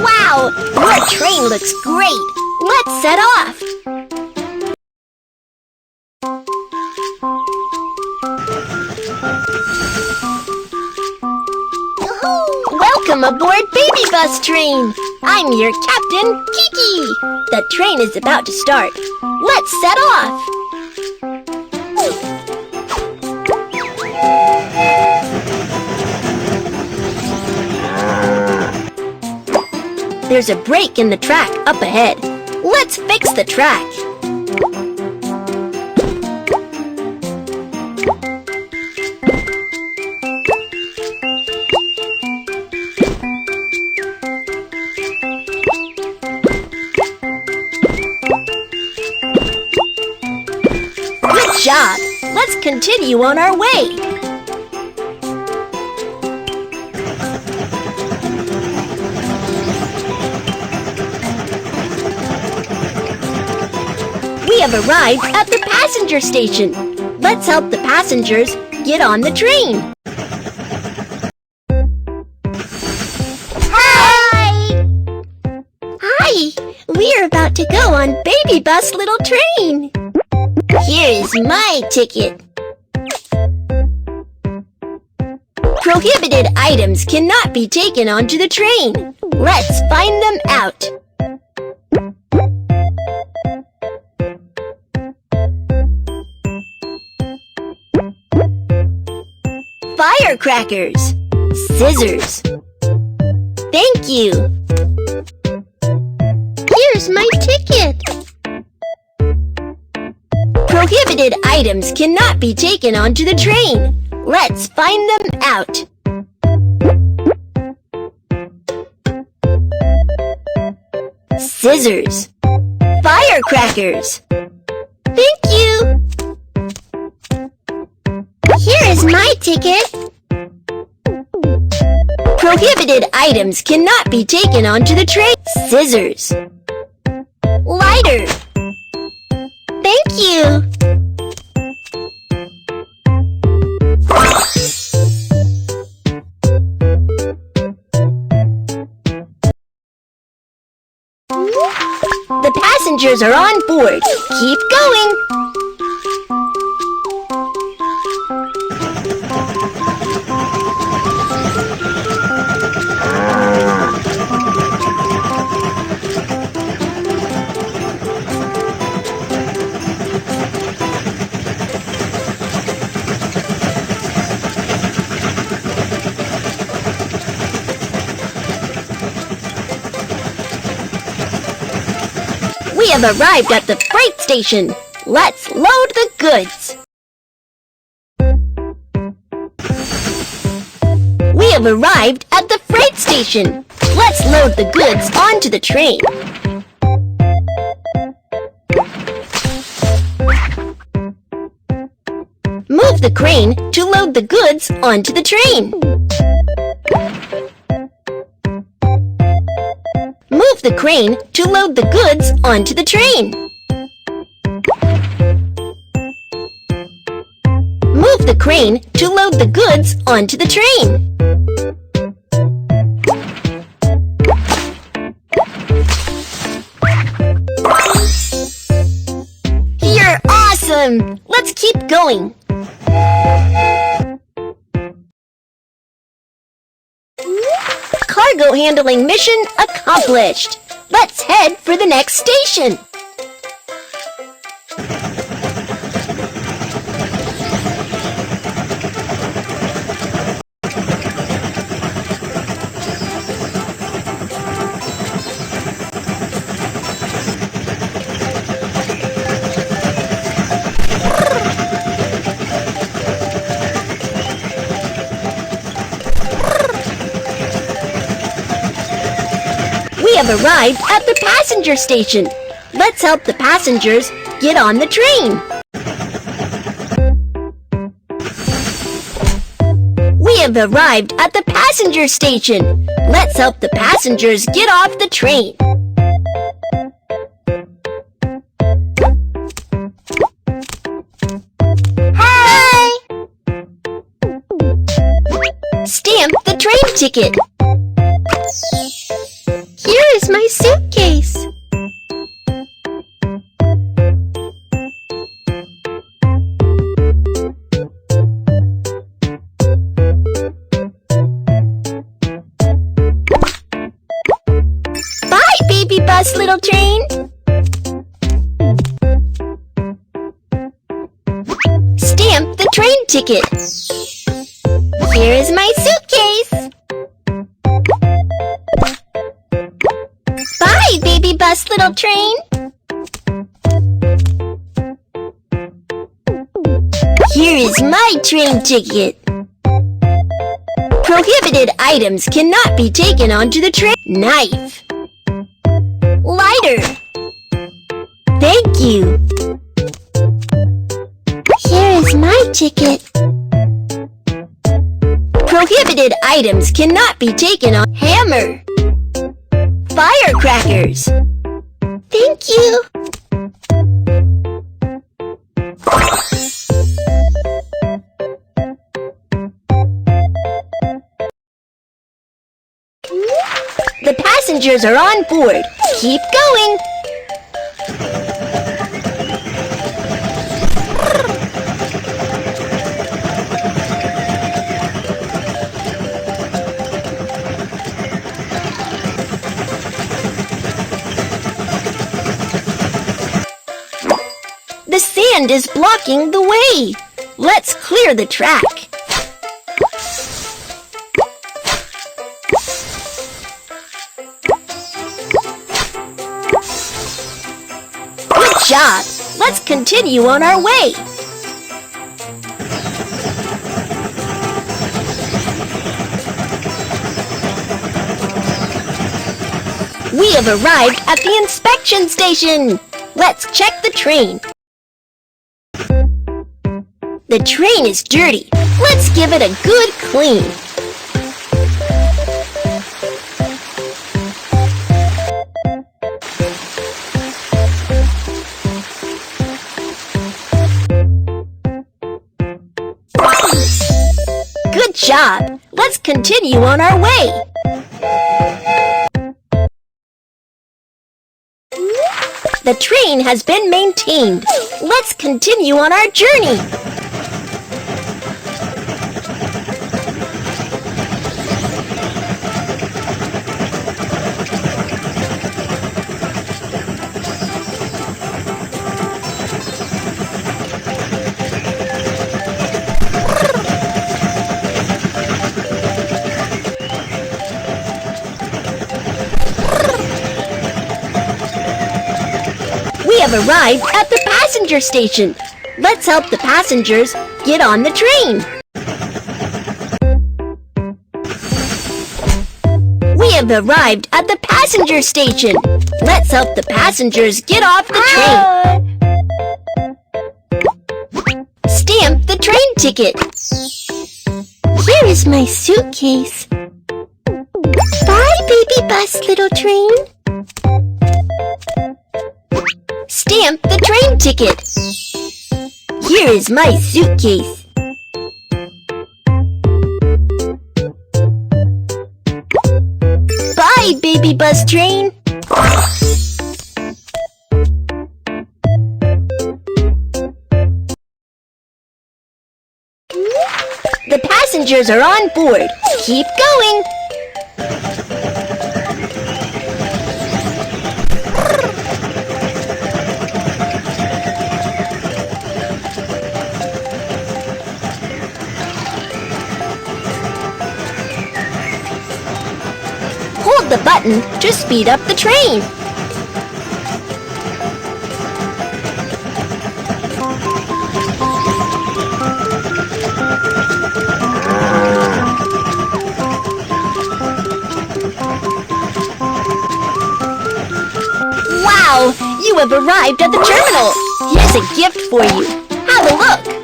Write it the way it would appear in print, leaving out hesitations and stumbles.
Wow! Your train looks great! Let's set off! Welcome aboard Baby Bus Train! I'm your captain, Kiki! The train is about to start. Let's set off! There's a break in the track up ahead. Let's fix the track. Good job! Let's continue on our way. We have arrived at the passenger station. Let's help the passengers get on the train. Hi! Hi! We're about to go on Baby Bus Little Train. Here is my ticket. Prohibited items cannot be taken onto the train. Let's find them out. Firecrackers. Scissors. Thank you. Here's my ticket. Prohibited items cannot be taken onto the train. Let's find them out. Scissors. Firecrackers. Thank you. Here is my ticket. Prohibited items cannot be taken onto the train. Scissors. Lighter. Thank you. The passengers are on board. Keep going. We have arrived at the freight station. Let's load the goods. We have arrived at the freight station. Let's load the goods onto the train. Move the crane to load the goods onto the train. Move the crane to load the goods onto the train. Move the crane to load the goods onto the train. You're awesome! Let's keep going. Cargo handling mission accomplished. Let's head for the next station. We have arrived at the passenger station. Let's help the passengers get on the train. We have arrived at the passenger station. Let's help the passengers get off the train. Stamp the train ticket. Here is my suitcase. Bye, baby bus, little train. Stamp the train ticket. Here is my suitcase. Bye, baby bus, little train. Here is my train ticket. Prohibited items cannot be taken onto the train. Knife. Lighter. Thank you. Here is my ticket. Prohibited items cannot be taken on. Hammer. Firecrackers. Thank you. The passengers are on board. Keep going. The sand is blocking the way. Let's clear the track. Good job. Let's continue on our way. We have arrived at the inspection station. Let's check the train. The train is dirty. Let's give it a good clean. Good job. Let's continue on our way. The train has been maintained. Let's continue on our journey. We have arrived at the passenger station. Let's help the passengers get on the train. We have arrived at the passenger station. Let's help the passengers get off the train. Stamp the train ticket. Here is my suitcase. Bye, baby bus, little train. Stamp the train ticket. Here is my suitcase. Bye, baby bus train. The passengers are on board. Keep going. Hold the button to speed up the train. Wow! You have arrived at the terminal. Here's a gift for you. Have a look.